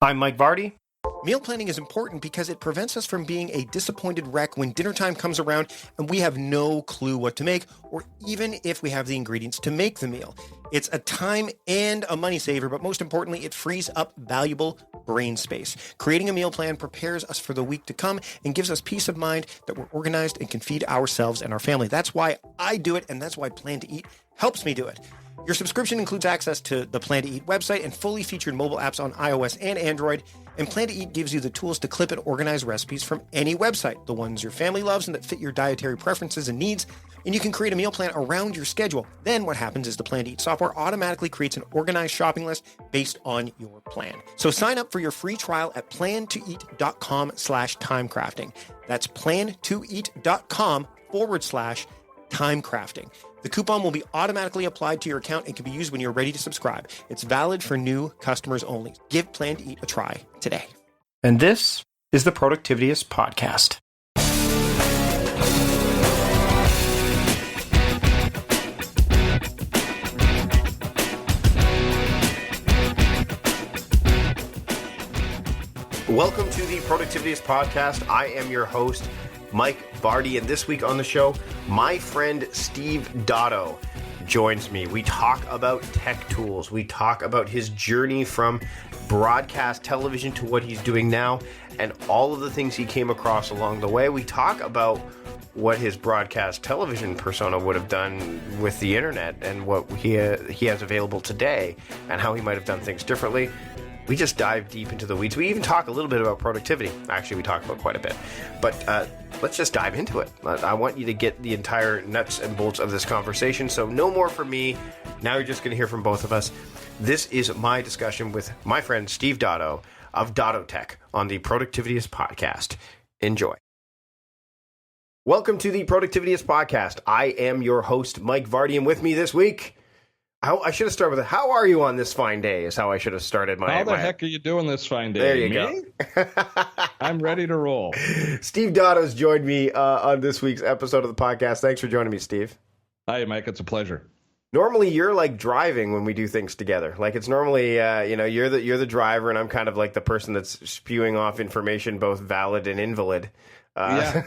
I'm Mike Vardy. Meal planning is important because it prevents us from being a disappointed wreck when dinner time comes around and we have no clue what to make, or even if we have the ingredients to make the meal. It's a time and a money saver, but most importantly, it frees up valuable brain space. Creating a meal plan prepares us for the week to come and gives us peace of mind that we're organized and can feed ourselves and our family. That's why I do it, and that's why Plan to Eat helps me do it. Your subscription includes access to the Plan to Eat website and fully featured mobile apps on iOS and Android. And Plan to Eat gives you the tools to clip and organize recipes from any website, the ones your family loves and that fit your dietary preferences and needs. And you can create a meal plan around your schedule. Then what happens is the Plan to Eat software automatically creates an organized shopping list based on your plan. So sign up for your free trial at plantoeat.com/timecrafting. That's plantoeat.com/timecrafting. The coupon will be automatically applied to your account and can be used when you're ready to subscribe. It's valid for new customers only. Give Plan to Eat a try today. And this is the Productivityist Podcast. Welcome to the Productivityist Podcast. I am your host, Mike Vardy, and this week on the show, my friend Steve Dotto joins me. We talk about tech tools. We talk about his journey from broadcast television to what he's doing now and all of the things he came across along the way. We talk about what his broadcast television persona would have done with the internet and what he has available today and how he might have done things differently. We just dive deep into the weeds. We even talk a little bit about productivity. Actually, we talk about quite a bit. But let's just dive into it. I want you to get the entire nuts and bolts of this conversation. So no more from me. Now you're just going to hear from both of us. This is my discussion with my friend Steve Dotto of Dottotech on the Productivityist Podcast. Enjoy. Welcome to the Productivityist Podcast. I am your host, Mike Vardy, and with me this week, I should have started with how are you on this fine day is how I should have started my... How the heck are you doing this fine day? There you Me? go. I'm ready to roll. Steve Dotto's joined me on this week's episode of the podcast. Thanks for joining me, Steve. Hi, Mike. It's a pleasure. Normally, you're like driving when we do things together. Like it's normally, you're the driver, and I'm kind of like the person that's spewing off information, both valid and invalid. Yeah.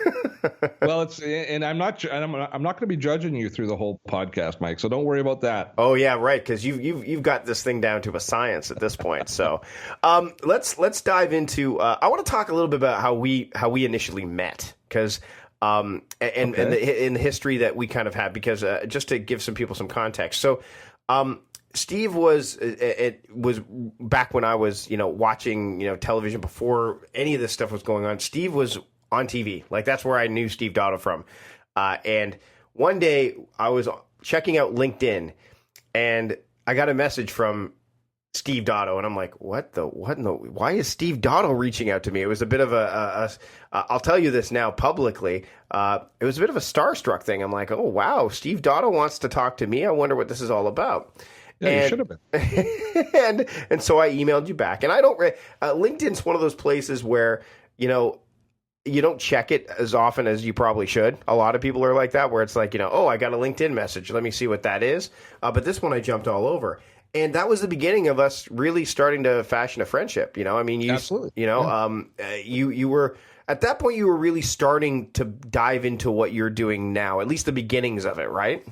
Well, I'm not going to be judging you through the whole podcast, Mike. So don't worry about that. Oh yeah, right. Because you've got this thing down to a science at this point. So let's dive into. I want to talk a little bit about how we initially met, because in the history that we kind of had. Because just to give some people some context. So Steve was back when I was watching television before any of this stuff was going on. Steve was on TV. Like that's where I knew Steve Dotto from. And one day I was checking out LinkedIn and I got a message from Steve Dotto and I'm like, why is Steve Dotto reaching out to me? It was a bit of I'll tell you this now publicly. It was a bit of a starstruck thing. I'm like, oh wow, Steve Dotto wants to talk to me. I wonder what this is all about. Yeah, you should have been. and so I emailed you back. And I don't LinkedIn's one of those places where, you don't check it as often as you probably should. A lot of people are like that, where it's like, oh, I got a LinkedIn message. Let me see what that is. But this one I jumped all over. And that was the beginning of us really starting to fashion a friendship. Absolutely. You were, at that point, you were really starting to dive into what you're doing now, at least the beginnings of it, right?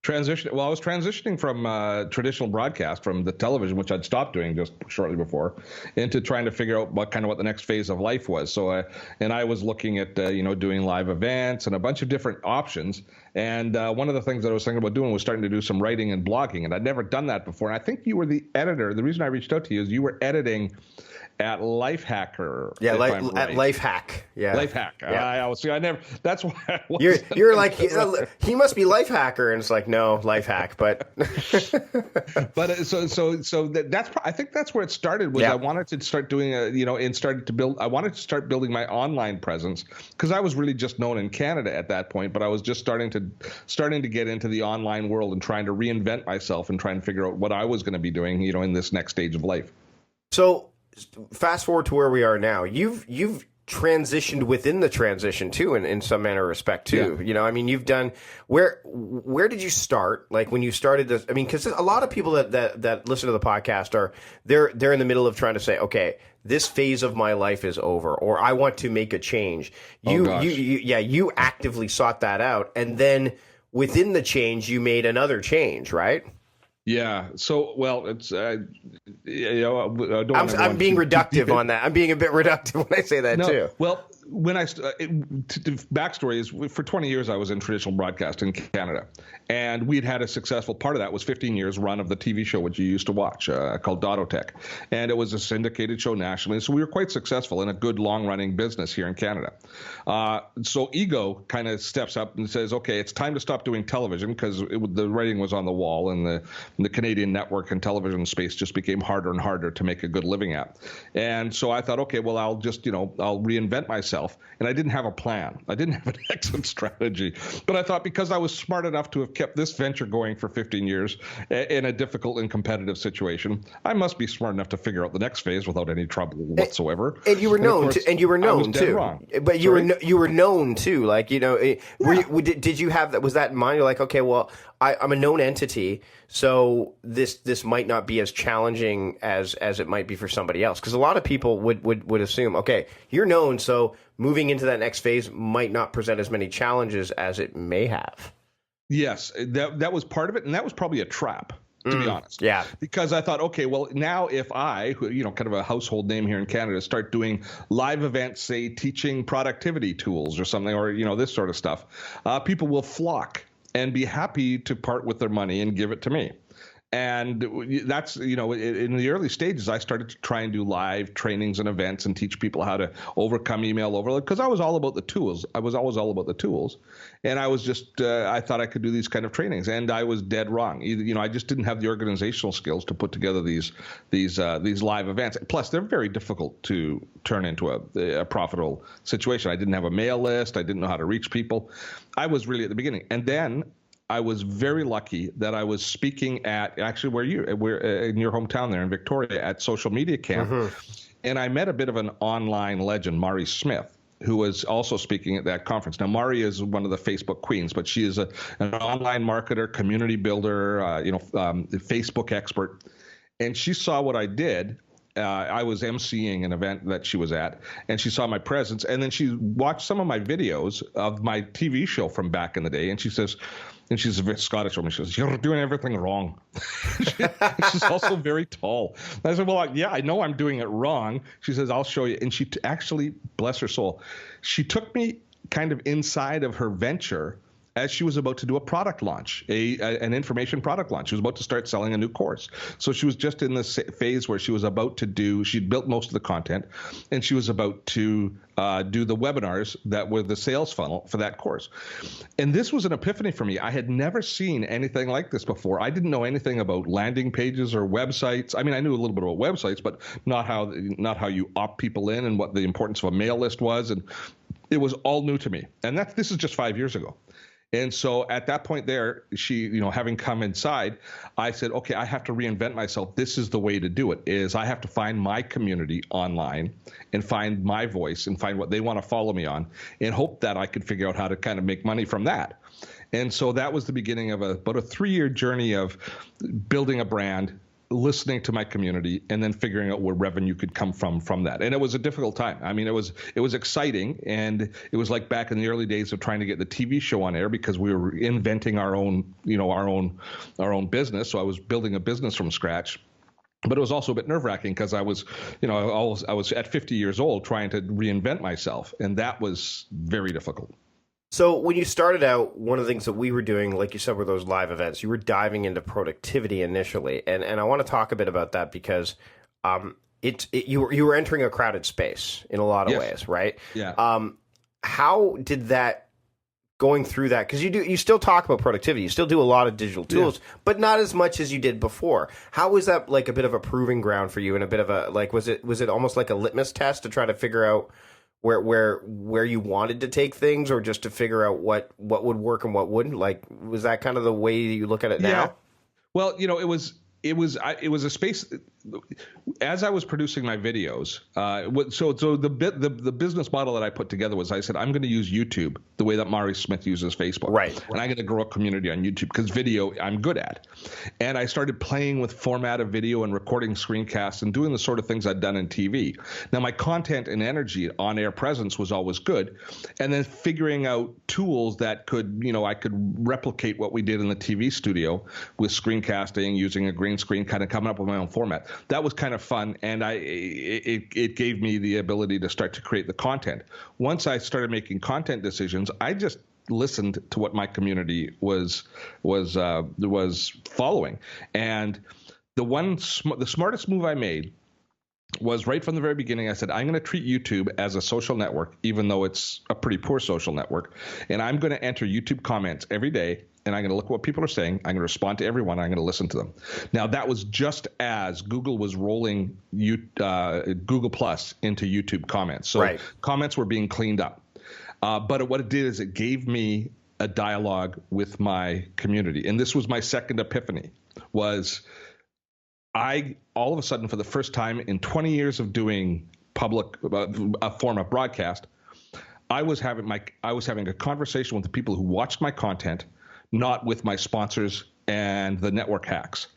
I was transitioning from traditional broadcast, from the television, which I'd stopped doing just shortly before, into trying to figure out what the next phase of life was. So, and I was looking at, doing live events and a bunch of different options. And one of the things that I was thinking about doing was starting to do some writing and blogging. And I'd never done that before. And I think you were the editor. The reason I reached out to you is you were editing at Lifehacker. Yeah, at Lifehack. Yeah, Lifehack. Yeah. I never. That's why I was. You're like he must be Lifehacker, and it's like no Lifehack, but. But that's I think that's where it started. Was I wanted to start doing I wanted to start building my online presence, because I was really just known in Canada at that point, but I was just starting to get into the online world and trying to reinvent myself and trying to figure out what I was going to be doing, in this next stage of life. So. Fast forward to where we are now. You've transitioned within the transition too, in some manner of respect too. Yeah. You've done where did you start? Like when you started this, because a lot of people that listen to the podcast they're in the middle of trying to say, okay, this phase of my life is over, or I want to make a change. You actively sought that out, and then within the change, you made another change, right? Yeah. So, well, it's I'm being reductive on that. I'm being a bit reductive when I say that too. Well, when backstory is for 20 years I was in traditional broadcast in Canada, and we'd had a successful part of that was 15 years run of the TV show which you used to watch called Dottotech, and it was a syndicated show nationally. So we were quite successful in a good long running business here in Canada. So ego kind of steps up and says, okay, it's time to stop doing television because the writing was on the wall, and the Canadian network and television space just became harder and harder to make a good living at. And so I thought, okay, well, I'll just I'll reinvent myself. And I didn't have a plan. I didn't have an exit strategy. But I thought because I was smart enough to have kept this venture going for 15 years in a difficult and competitive situation, I must be smart enough to figure out the next phase without any trouble whatsoever. And you were known too. And you were known too. Wrong. But you were known too. Like, did you have that? Was that in mind? You're like, okay, well, I'm a known entity, so this might not be as challenging as it might be for somebody else. Because a lot of people would assume, okay, you're known, so moving into that next phase might not present as many challenges as it may have. Yes, that was part of it, and that was probably a trap, to be honest. Yeah. Because I thought, okay, well, now if I, kind of a household name here in Canada, start doing live events, say teaching productivity tools or something, or, this sort of stuff, people will flock and be happy to part with their money and give it to me. And that's, in the early stages, I started to try and do live trainings and events and teach people how to overcome email overload, because I was all about the tools. I was always all about the tools. And I was just, I thought I could do these kind of trainings, and I was dead wrong. I just didn't have the organizational skills to put together these live events. Plus, they're very difficult to turn into a profitable situation. I didn't have a mail list. I didn't know how to reach people. I was really at the beginning. And then I was very lucky that I was speaking at actually we're in your hometown there in Victoria at Social Media Camp. Mm-hmm. And I met a bit of an online legend, Mari Smith, who was also speaking at that conference. Now, Mari is one of the Facebook queens, but she is an online marketer, community builder, Facebook expert. And she saw what I did. I was emceeing an event that she was at, and she saw my presence. And then she watched some of my videos of my TV show from back in the day. And she says, and she's a Scottish woman, she says, "You're doing everything wrong." She's also very tall. And I said, well, yeah, I know I'm doing it wrong. She says, "I'll show you." And she actually, bless her soul, she took me kind of inside of her venture as she was about to do a product launch, an information product launch. She was about to start selling a new course. So she was just in this phase where she was about to she'd built most of the content, and she was about to do the webinars that were the sales funnel for that course. And this was an epiphany for me. I had never seen anything like this before. I didn't know anything about landing pages or websites. I mean, I knew a little bit about websites, but not how you opt people in and what the importance of a mail list was. And it was all new to me. And this is just 5 years ago. And so at that point there, she, having come inside, I said, okay, I have to reinvent myself. This is the way to do it, is I have to find my community online and find my voice and find what they want to follow me on and hope that I could figure out how to kind of make money from that. And so that was the beginning of about a 3-year journey of building a brand, listening to my community, and then figuring out where revenue could come from that. And it was a difficult time. I mean, it was exciting, and it was like back in the early days of trying to get the TV show on air because we were inventing our own business. So I was building a business from scratch. But it was also a bit nerve-wracking because I was at 50 years old trying to reinvent myself, and that was very difficult. So when you started out, one of the things that we were doing, like you said, were those live events. You were diving into productivity initially, and I want to talk a bit about that because you were entering a crowded space in a lot of ways, right? Yeah. How did that, going through that, because you still talk about productivity, you still do a lot of digital tools, but not as much as you did before. How was that like a bit of a proving ground for you, and a bit of a was it almost like a litmus test to try to figure out where you wanted to take things, or just to figure out what would work and what wouldn't? Like, was that kind of the way you look at it now? Yeah. Well, it was a space. as I was producing my videos, so the business model that I put together was I said, I'm going to use YouTube the way that Mari Smith uses Facebook. Right. And I'm going to grow a community on YouTube because video I'm good at. And I started playing with format of video and recording screencasts and doing the sort of things I'd done in TV. Now, my content and energy on air presence was always good. And then figuring out tools that could, I could replicate what we did in the TV studio with screencasting, using a green screen, kind of coming up with my own format. That was kind of fun, and it gave me the ability to start to create the content. Once I started making content decisions, I just listened to what my community was following. And the smartest move I made was right from the very beginning. I said, I'm going to treat YouTube as a social network, even though it's a pretty poor social network. And I'm going to enter YouTube comments every day, and I'm going to look at what people are saying. I'm going to respond to everyone. I'm going to listen to them. Now, that was just as Google was rolling Google Plus into YouTube comments. So comments were being cleaned up. But what it did is it gave me a dialogue with my community. And this was my second epiphany, was I, all of a sudden, for the first time in 20 years of doing public a form of broadcast, I was having a conversation with the people who watched my content, not with my sponsors and the network hacks.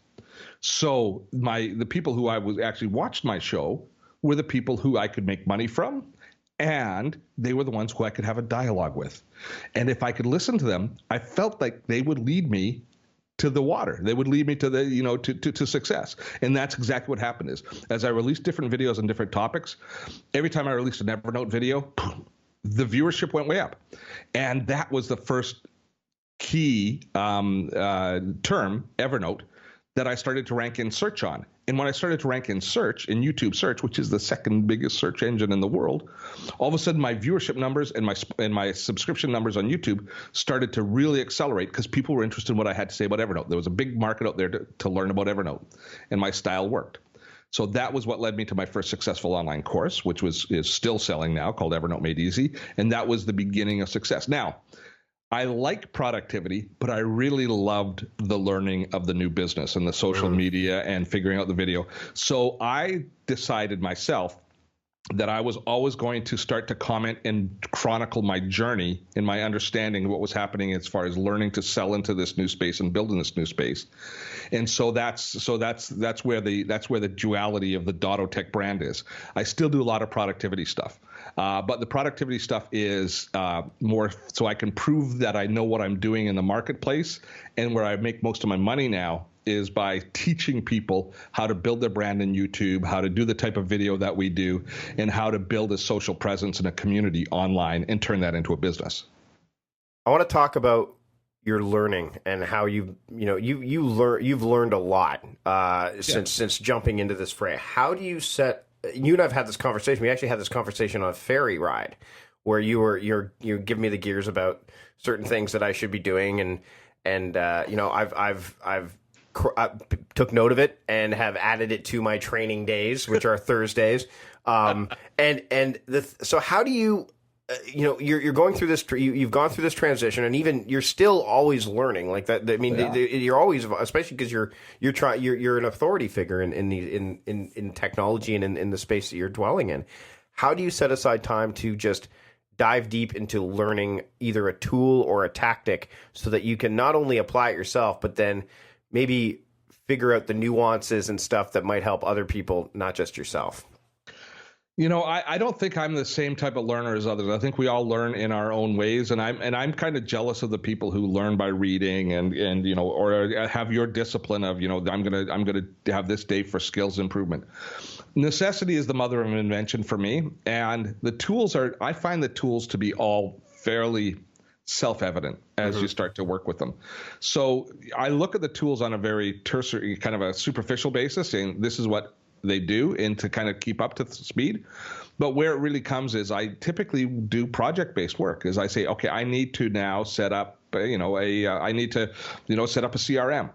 So the people who actually watched my show were the people who I could make money from, and they were the ones who I could have a dialogue with. And if I could listen to them, I felt like they would lead me to the water. They would lead me to to success. And that's exactly what happened. Is as I released different videos on different topics, every time I released an Evernote video, the viewership went way up. And that was the first key term, Evernote, that I started to rank in search on. And when I started to rank in search, in YouTube search, which is the second biggest search engine in the world, all of a sudden my viewership numbers and my subscription numbers on YouTube started to really accelerate because people were interested in what I had to say about Evernote. There was a big market out there to learn about Evernote, and my style worked. So that was what led me to my first successful online course, which is still selling now, called Evernote Made Easy. And that was the beginning of success. Now, I like productivity, but I really loved the learning of the new business and the social media and figuring out the video. So I decided myself that I was always going to start to comment and chronicle my journey and my understanding of what was happening as far as learning to sell into this new space and build in this new space. And so that's where the duality of the Dottotech brand is. I still do a lot of productivity stuff. But the productivity stuff is more so I can prove that I know what I'm doing in the marketplace. And where I make most of my money now is by teaching people how to build their brand in YouTube, how to do the type of video that we do, and how to build a social presence in a community online and turn that into a business. I want to talk about your learning and how you've learned a lot since jumping into this fray. How do you set? You and I've had this conversation. We actually had this conversation on a ferry ride, where you're giving me the gears about certain things that I should be doing, and I've took note of it and have added it to my training days, which are Thursdays. So how do you, you're going through this, you've gone through this transition, and even you're still always learning like that. I mean, you're always, especially because you're an authority figure in technology and in the space that you're dwelling in. How do you set aside time to just dive deep into learning either a tool or a tactic so that you can not only apply it yourself, but then maybe figure out the nuances and stuff that might help other people, not just yourself? I don't think I'm the same type of learner as others. I think we all learn in our own ways, and I'm kind of jealous of the people who learn by reading and or have your discipline of I'm gonna have this day for skills improvement. Necessity is the mother of invention for me, and I find the tools to be all fairly self-evident as you start to work with them. So I look at the tools on a very tertiary, kind of a superficial basis, saying this is what they do, and to kind of keep up to speed. But where it really comes is I typically do project-based work. Is I say, okay, I need to now set up, I need to, set up a CRM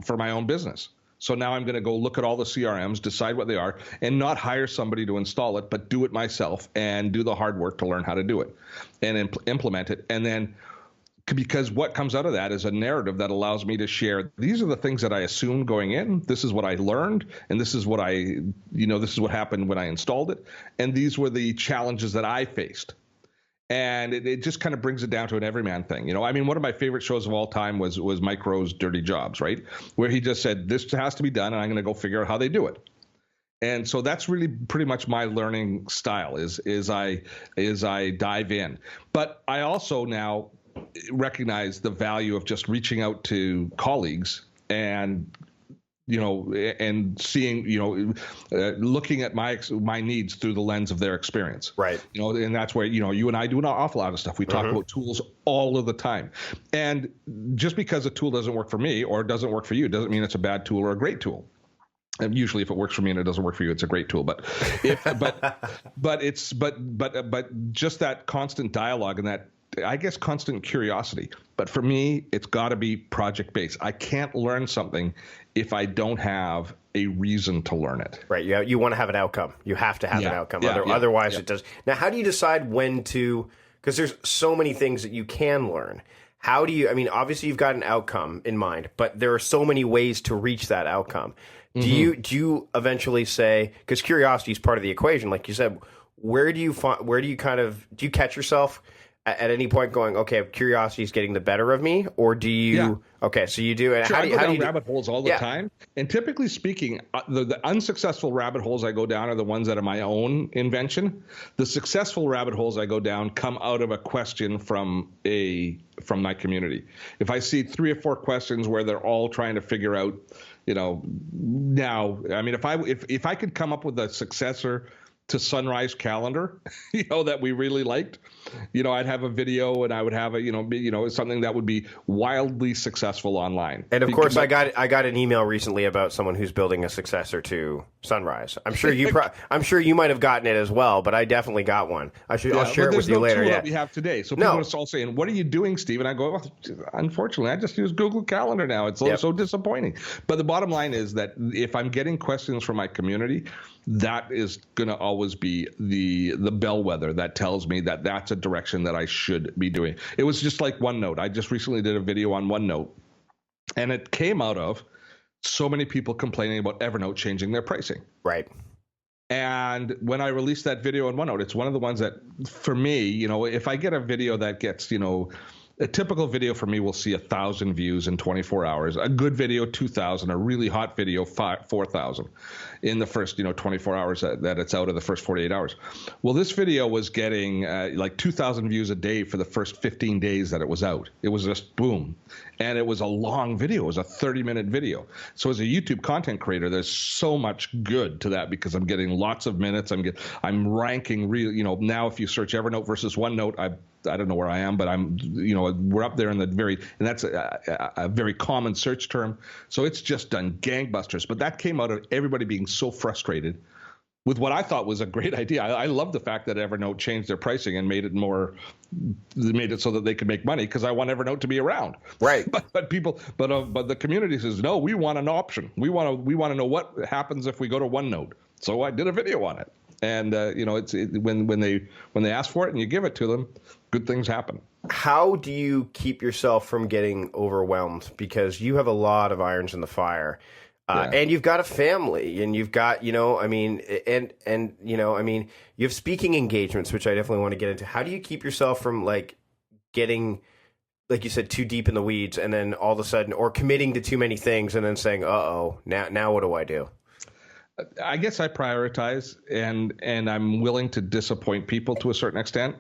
for my own business. So now I'm going to go look at all the CRMs, decide what they are, and not hire somebody to install it, but do it myself and do the hard work to learn how to do it and implement it. And then because what comes out of that is a narrative that allows me to share. These are the things that I assumed going in. This is what I learned, and this is what this is what happened when I installed it, and these were the challenges that I faced. And it just kind of brings it down to an everyman thing. I mean, one of my favorite shows of all time was Mike Rowe's Dirty Jobs, right? Where he just said, this has to be done, and I'm going to go figure out how they do it. And so that's really pretty much my learning style is I dive in. But I also now recognize the value of just reaching out to colleagues and and seeing, looking at my needs through the lens of their experience. Right. And that's where, you and I do an awful lot of stuff. We talk about tools all of the time. And just because a tool doesn't work for me or doesn't work for you doesn't mean it's a bad tool or a great tool. And usually, if it works for me and it doesn't work for you, it's a great tool. But just that constant dialogue and that, I guess, constant curiosity. But for me, it's got to be project based. I can't learn something if I don't have a reason to learn it. Right. You want to have an outcome. You have to have an outcome. Otherwise, it does. Now, how do you decide when to? Because there's so many things that you can learn. How do you? I mean, obviously, you've got an outcome in mind, but there are so many ways to reach that outcome. Do you eventually say, because curiosity is part of the equation, like you said, do you catch yourself at any point going, okay, curiosity is getting the better of me, or do you? Okay, so you do. And sure, I go down rabbit holes all the time, and typically speaking, the unsuccessful rabbit holes I go down are the ones that are my own invention. The successful rabbit holes I go down come out of a question from my community. If I see 3 or 4 questions where they're all trying to figure out, now, I mean, if I could come up with a successor to Sunrise Calendar, that we really liked, I'd have a video and I would have something that would be wildly successful online. And of course, I got an email recently about someone who's building a successor to Sunrise. I'm sure you might have gotten it as well, but I definitely got one. I'll share it with you later. Tool that we have today, so people are all saying, "What are you doing, Steve?" And I go, "Unfortunately, I just use Google Calendar now. It's so disappointing." But the bottom line is that if I'm getting questions from my community, that is going to always be the bellwether that tells me that that's a direction that I should be doing. It was just like OneNote. I just recently did a video on OneNote, and it came out of so many people complaining about Evernote changing their pricing. Right. And when I released that video on OneNote, it's one of the ones that, for me, if I get a video that gets, a typical video for me will see 1,000 views in 24 hours. A good video, 2,000. A really hot video, 4,000 in the first, 24 hours that it's out of the first 48 hours. Well, this video was getting like 2,000 views a day for the first 15 days that it was out. It was just boom. And it was a long video. It was a 30-minute video. So as a YouTube content creator, there's so much good to that because I'm getting lots of minutes. I'm ranking real, now if you search Evernote versus OneNote, I don't know where I am, but we're up there in and that's a very common search term. So it's just done gangbusters. But that came out of everybody being so frustrated with what I thought was a great idea. I love the fact that Evernote changed their pricing and made it so that they could make money, because I want Evernote to be around. Right. But the community says, no, we want an option. We want to know what happens if we go to OneNote. So I did a video on it. And when they ask for it and you give it to them, good things happen. How do you keep yourself from getting overwhelmed? Because you have a lot of irons in the fire. And you've got a family, and you've got, you have speaking engagements, which I definitely want to get into. How do you keep yourself from getting, like you said, too deep in the weeds, and then all of a sudden, or committing to too many things and then saying, now what do I do? I guess I prioritize, and I'm willing to disappoint people to a certain extent.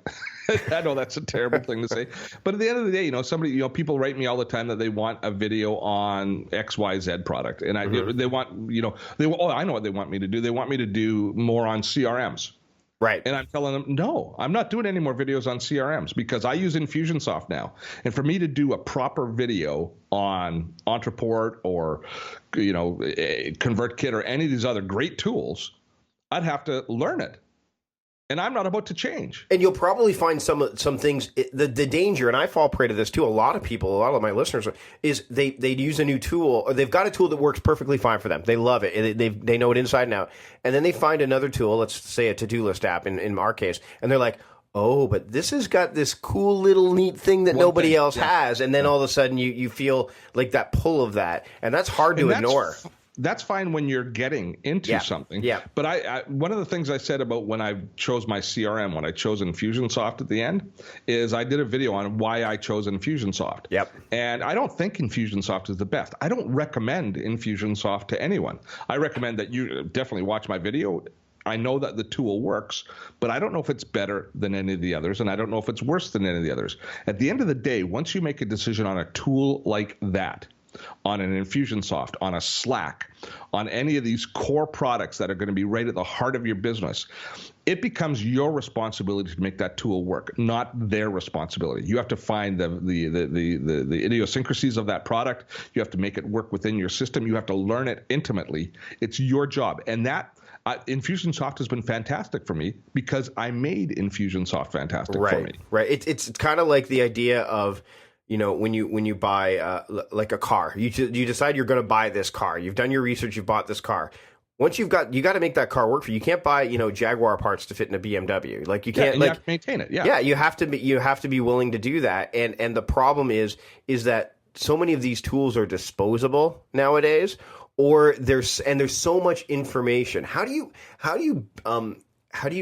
I know that's a terrible thing to say, but at the end of the day, people write me all the time that they want a video on XYZ product, and they want, I know what they want me to do. They want me to do more on CRMs. Right. And I'm telling them, no, I'm not doing any more videos on CRMs because I use Infusionsoft now. And for me to do a proper video on Entreport or, ConvertKit or any of these other great tools, I'd have to learn it. And I'm not about to change. And you'll probably find some things, the danger, and I fall prey to this too, a lot of my listeners, is they use a new tool, or they've got a tool that works perfectly fine for them. They love it. They know it inside and out. And then they find another tool, let's say a to-do list app in our case, and they're like, Oh, but this has got this cool little neat thing that nobody else has. And then all of a sudden you feel like that pull of that. And that's hard to ignore. That's fine when you're getting into something. Yeah. But I one of the things I said about when I chose my CRM, when I chose Infusionsoft at the end, is I did a video on why I chose Infusionsoft. Yep. And I don't think Infusionsoft is the best. I don't recommend Infusionsoft to anyone. I recommend that you definitely watch my video. I know that the tool works, but I don't know if it's better than any of the others, and I don't know if it's worse than any of the others. At the end of the day, once you make a decision on a tool like that, on an Infusionsoft, on a Slack, on any of these core products that are going to be right at the heart of your business, it becomes your responsibility to make that tool work, not their responsibility. You have to find the idiosyncrasies of that product. You have to make it work within your system. You have to learn it intimately. It's your job, and that. Infusionsoft has been fantastic for me because I made Infusionsoft fantastic for me. Right. It's kind of like the idea of, when you buy like a car, you decide you're going to buy this car. You've done your research. You've bought this car. Once you got to make that car work for you. You can't buy Jaguar parts to fit in a BMW. Like you can't you have to maintain it. Yeah. You have to be willing to do that. And the problem is that so many of these tools are disposable nowadays. Or there's so much information. How do you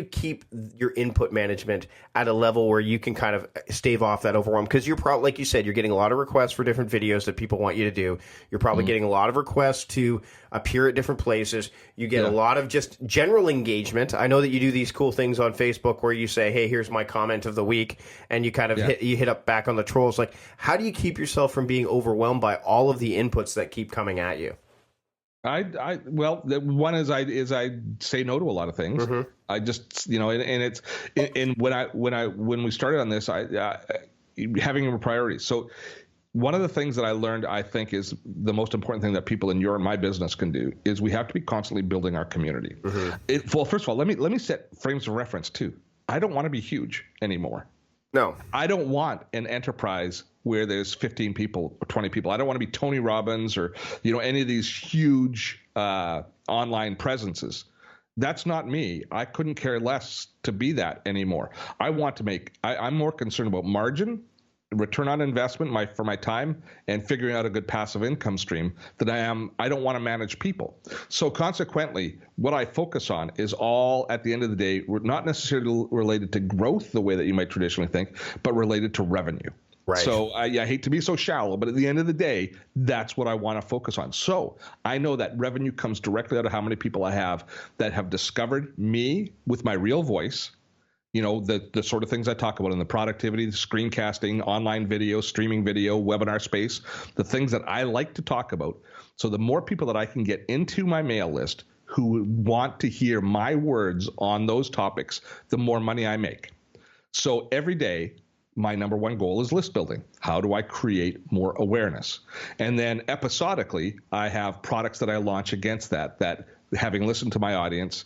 keep your input management at a level where you can kind of stave off that overwhelm? Because you're probably, like you said, you're getting a lot of requests for different videos that people want you to do. You're probably getting a lot of requests to appear at different places. You get a lot of just general engagement. I know that you do these cool things on Facebook where you say, "Hey, here's my comment of the week," and you kind of hit up back on the trolls. Like, how do you keep yourself from being overwhelmed by all of the inputs that keep coming at you? Well, one is I say no to a lot of things. Mm-hmm. I just, and when we started on this, having priorities. So one of the things that I learned, I think, is the most important thing that people in your and my business can do is we have to be constantly building our community. Mm-hmm. Well, first of all, let me set frames of reference too. I don't want to be huge anymore. No, I don't want an enterprise where there's 15 people or 20 people. I don't want to be Tony Robbins or, any of these huge online presences. That's not me. I couldn't care less to be that anymore. I'm more concerned about margin, return on investment for my time, and figuring out a good passive income stream than I don't want to manage people. So consequently, what I focus on is all, at the end of the day, not necessarily related to growth the way that you might traditionally think, but related to revenue. Right. So I hate to be so shallow, but at the end of the day, that's what I want to focus on. So I know that revenue comes directly out of how many people I have that have discovered me with my real voice. The sort of things I talk about in the productivity, the screencasting, online video, streaming video, webinar space, the things that I like to talk about. So the more people that I can get into my mail list who want to hear my words on those topics, the more money I make. So every day, my number one goal is list building. How do I create more awareness? And then episodically, I have products that I launch against that having listened to my audience,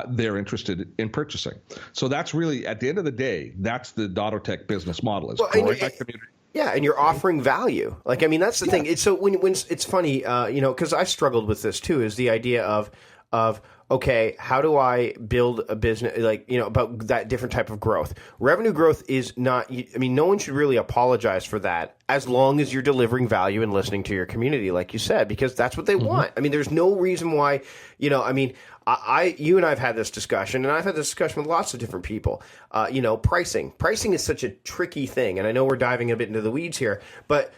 they're interested in purchasing. So that's really, at the end of the day, that's the Dottotech business model. Is growing my community. Yeah, and you're offering value. Like, I mean, that's the thing. It's so when it's funny, because I struggled with this too, is the idea of okay, how do I build a business, about that different type of growth? Revenue growth is not, no one should really apologize for that as long as you're delivering value and listening to your community, like you said, because that's what they want. I mean, there's no reason why, you and I have had this discussion, and I've had this discussion with lots of different people. Pricing is such a tricky thing, and I know we're diving a bit into the weeds here, but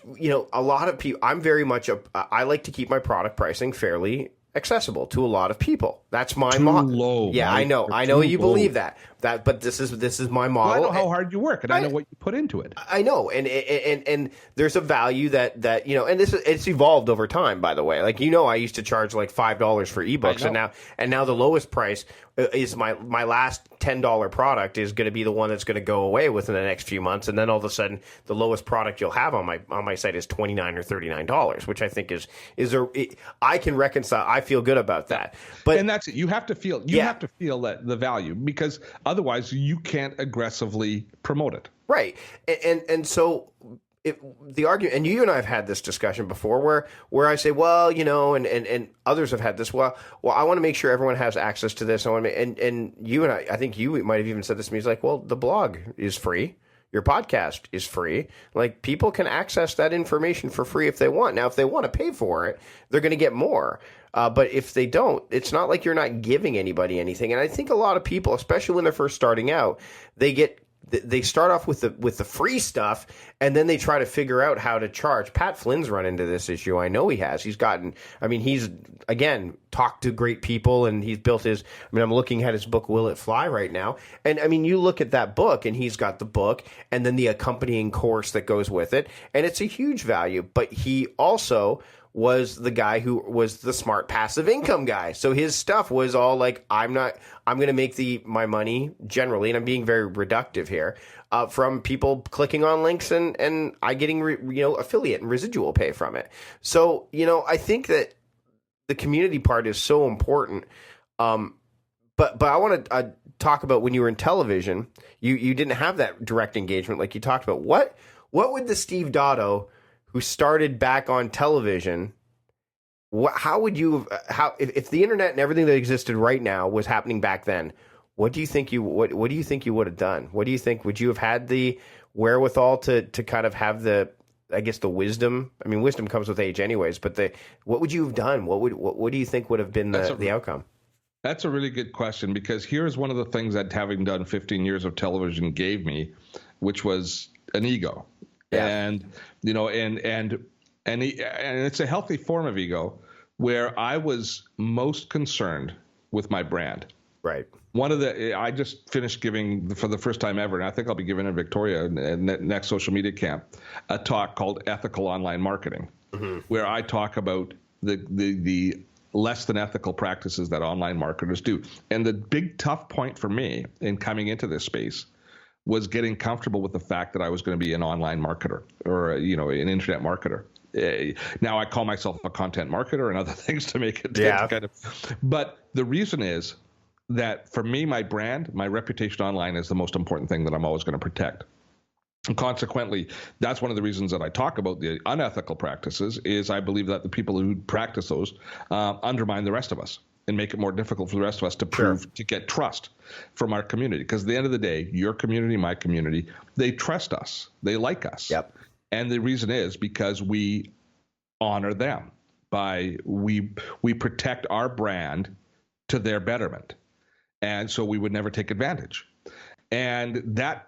a lot of people, I like to keep my product pricing fairly accessible to a lot of people. That's my model. Low. Yeah, right? I know you believe that, but this is my model. Well, I know how hard you work, and I know what you put into it. I know, and there's a value that and it's evolved over time. By the way, I used to charge like $5 for ebooks, and now the lowest price is my last $10 product is going to be the one that's going to go away within the next few months, and then all of a sudden the lowest product you'll have on my site is $29 or $39, which I think I can reconcile. I feel good about that, and that's it. You have to feel that the value, because otherwise you can't aggressively promote it. Right. And so the argument, and you and I have had this discussion before, where I say, well, and others have had this. Well, I want to make sure everyone has access to this. And you and I think you might have even said this to me. It's like, well, the blog is free. Your podcast is free. Like, people can access that information for free if they want. Now, if they want to pay for it, they're going to get more. But if they don't, it's not like you're not giving anybody anything. And I think a lot of people, especially when they're first starting out, they start off with the free stuff, and then they try to figure out how to charge. Pat Flynn's run into this issue. I know he has. He's again talked to great people, and he's built his. I'm looking at his book, Will It Fly, right now. And you look at that book, and he's got the book, and then the accompanying course that goes with it, and it's a huge value. But he also was the guy who was the smart passive income guy. So his stuff was all like, I'm going to make my money generally, and I'm being very reductive here, from people clicking on links and I getting, affiliate and residual pay from it. So, I think that the community part is so important. But I want to talk about when you were in television, you didn't have that direct engagement like you talked about. What would the Steve Dotto who started back on television, how would you have, if the internet and everything that existed right now was happening back then, what do you think you would have done? What do you think, would you have had the wherewithal to kind of have the wisdom? I mean, wisdom comes with age anyways, but what would you have done? What do you think would have been the outcome? That's a really good question, because here's one of the things that having done 15 years of television gave me, which was an ego. Yeah. And it's a healthy form of ego, where I was most concerned with my brand. Right. I just finished giving, for the first time ever, and I think I'll be giving in Victoria next social media camp, a talk called Ethical Online Marketing, where I talk about the less than ethical practices that online marketers do. And the big tough point for me in coming into this space was getting comfortable with the fact that I was going to be an online marketer, or an internet marketer. Now I call myself a content marketer and other things to make it kind of. But the reason is that for me, my brand, my reputation online is the most important thing that I'm always going to protect. And consequently, that's one of the reasons that I talk about the unethical practices, is I believe that the people who practice those undermine the rest of us and make it more difficult for the rest of us to prove, to get trust from our community. Because at the end of the day, your community, my community, they trust us. They like us. Yep. And the reason is because we honor them we protect our brand to their betterment. And so we would never take advantage. And that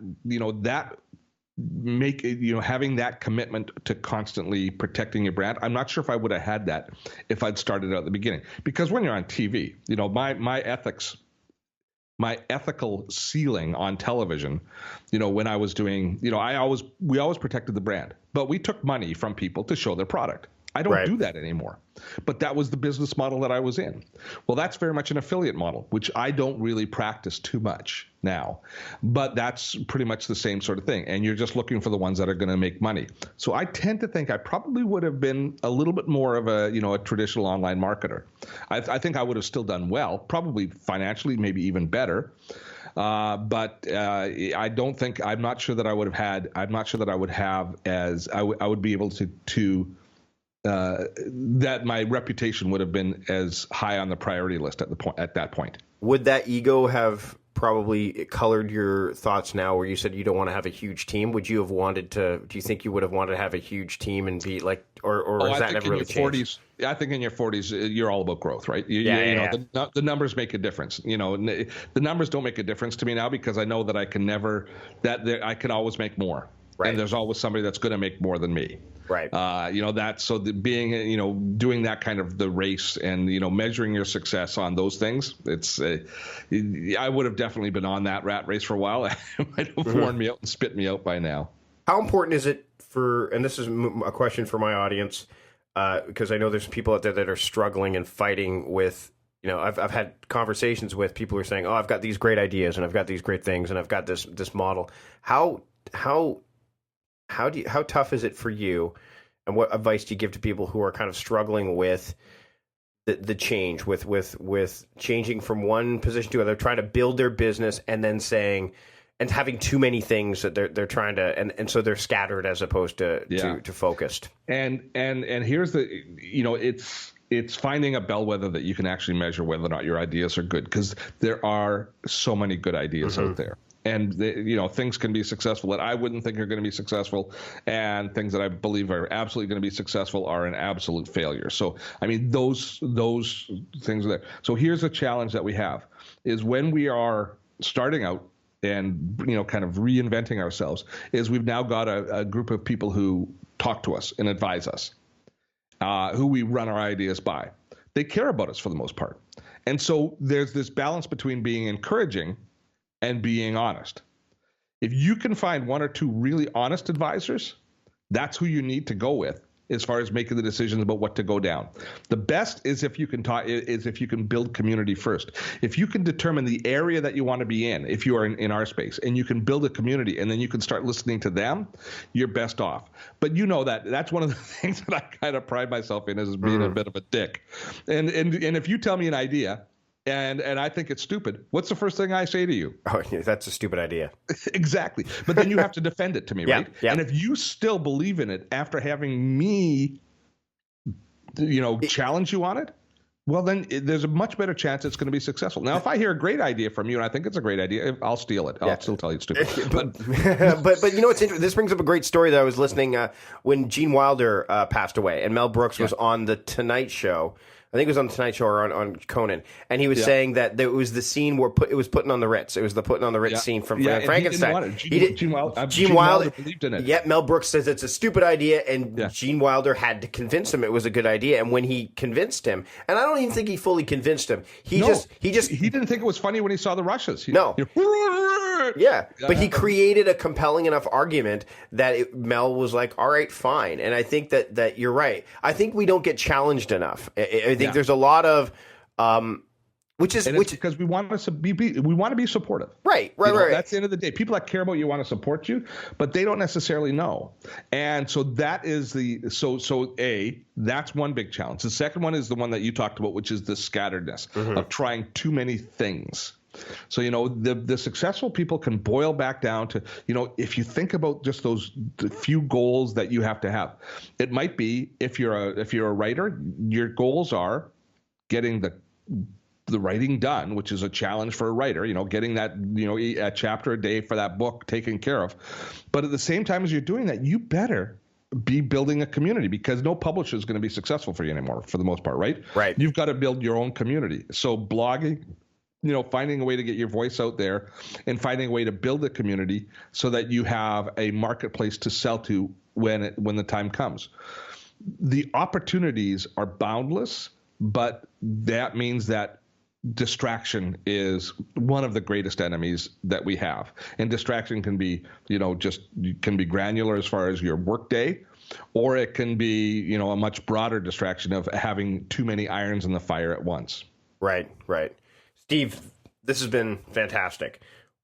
having that commitment to constantly protecting your brand, I'm not sure if I would have had that if I'd started out at the beginning. Because when you're on TV, my ethical ceiling on television, when I was doing, we always protected the brand, but we took money from people to show their product. I don't do that anymore, but that was the business model that I was in. Well, that's very much an affiliate model, which I don't really practice too much now, but that's pretty much the same sort of thing. And you're just looking for the ones that are going to make money. So I tend to think I probably would have been a little bit more of a traditional online marketer. I think I would have still done well, probably financially, maybe even better. But I'm not sure that I would have I would be able to that my reputation would have been as high on the priority list at that point. Would that ego have probably colored your thoughts now, where you said you don't want to have a huge team? Would you have wanted to? Do you think you would have wanted to have a huge team and be like, or has that never really changed? I think in your 40s, you're all about growth, right? The numbers make a difference. The numbers don't make a difference to me now, because I know that I can always make more. Right. And there's always somebody that's going to make more than me. Right. Doing that kind of the race and, measuring your success on those things, I would have definitely been on that rat race for a while. It might have worn me out and spit me out by now. How important is it and this is a question for my audience, because I know there's people out there that are struggling and fighting with, I've had conversations with people who are saying, oh, I've got these great ideas and I've got these great things and I've got this model. How tough is it for you, and what advice do you give to people who are kind of struggling with the change, with changing from one position to another, trying to build their business, and then saying, and having too many things that they're trying to, and so they're scattered as opposed to focused. And here's the, it's finding a bellwether that you can actually measure whether or not your ideas are good, because there are so many good ideas out there. And things can be successful that I wouldn't think are going to be successful, and things that I believe are absolutely going to be successful are an absolute failure. So, I mean, those things are there. So here's a challenge that we have is when we are starting out and, kind of reinventing ourselves, is we've now got a group of people who talk to us and advise us, who we run our ideas by. They care about us for the most part. And so there's this balance between being encouraging and being honest. If you can find one or two really honest advisors, that's who you need to go with as far as making the decisions about what to go down. The best is if you can build community first. If you can determine the area that you want to be in, if you are in our space, and you can build a community, and then you can start listening to them, you're best off. But that's one of the things that I kind of pride myself in, is being a bit of a dick. And if you tell me an idea, and I think it's stupid, what's the first thing I say to you? Oh, that's a stupid idea. Exactly. But then you have to defend it to me, right? Yeah. And if you still believe in it after having me, challenge you on it, well, then there's a much better chance it's going to be successful. Now, if I hear a great idea from you and I think it's a great idea, I'll steal it. I'll still tell you it's stupid. but it's interesting. This brings up a great story that I was listening when Gene Wilder passed away, and Mel Brooks was on the Tonight Show. I think it was on the Tonight Show or on Conan, and he was saying that there was the scene where it was putting on the Ritz. It was the putting on the Ritz scene from Frankenstein. Gene Wilder believed in it. Yeah, Mel Brooks says it's a stupid idea, and Gene Wilder had to convince him it was a good idea. And when he convinced him, and I don't even think he fully convinced him, he didn't think it was funny when he saw the rushes. But he created a compelling enough argument that Mel was like, all right, fine. And I think that you're right. I think we don't get challenged enough. I think there's a lot of, which because we want to be supportive. Right. That's the end of the day. People that care about you want to support you, but they don't necessarily know. And so that is that's one big challenge. The second one is the one that you talked about, which is the scatteredness of trying too many things. So, the successful people can boil back down to, if you think about just the few goals that you have to have, it might be if you're a writer, your goals are getting the writing done, which is a challenge for a writer, getting that, a chapter a day for that book taken care of. But at the same time as you're doing that, you better be building a community, because no publisher is going to be successful for you anymore, for the most part, right? Right. You've got to build your own community. So blogging, finding a way to get your voice out there and finding a way to build a community so that you have a marketplace to sell to when the time comes. The opportunities are boundless, but that means that distraction is one of the greatest enemies that we have. And distraction can be, can be granular as far as your workday, or it can be, a much broader distraction of having too many irons in the fire at once. Right. Steve, this has been fantastic.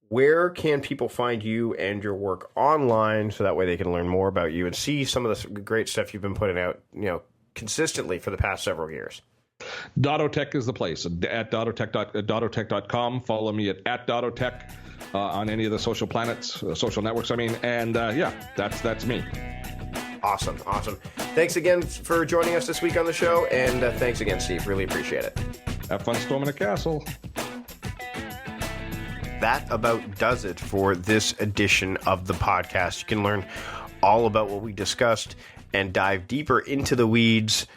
Where can people find you and your work online so that way they can learn more about you and see some of the great stuff you've been putting out, consistently for the past several years? Dottotech is the place. At Dottotech.com. Follow me at Dottotech on any of the social networks. And that's me. Awesome. Thanks again for joining us this week on the show, and thanks again, Steve. Really appreciate it. Have fun storming a castle. That about does it for this edition of the podcast. You can learn all about what we discussed and dive deeper into the weeds,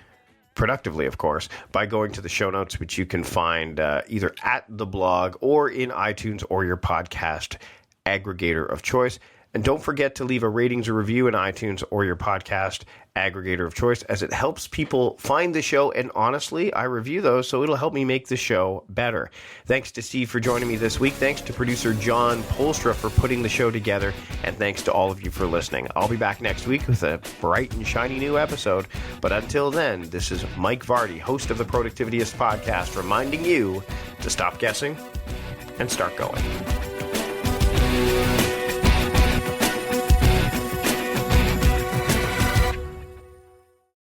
productively, of course, by going to the show notes, which you can find either at the blog or in iTunes or your podcast aggregator of choice. And don't forget to leave a ratings or review in iTunes or your podcast aggregator of choice, as it helps people find the show. And honestly, I review those, so it'll help me make the show better. Thanks to Steve for joining me this week. Thanks to producer John Polstra for putting the show together. And thanks to all of you for listening. I'll be back next week with a bright and shiny new episode. But until then, this is Mike Vardy, host of the Productivityist Podcast, reminding you to stop guessing and start going.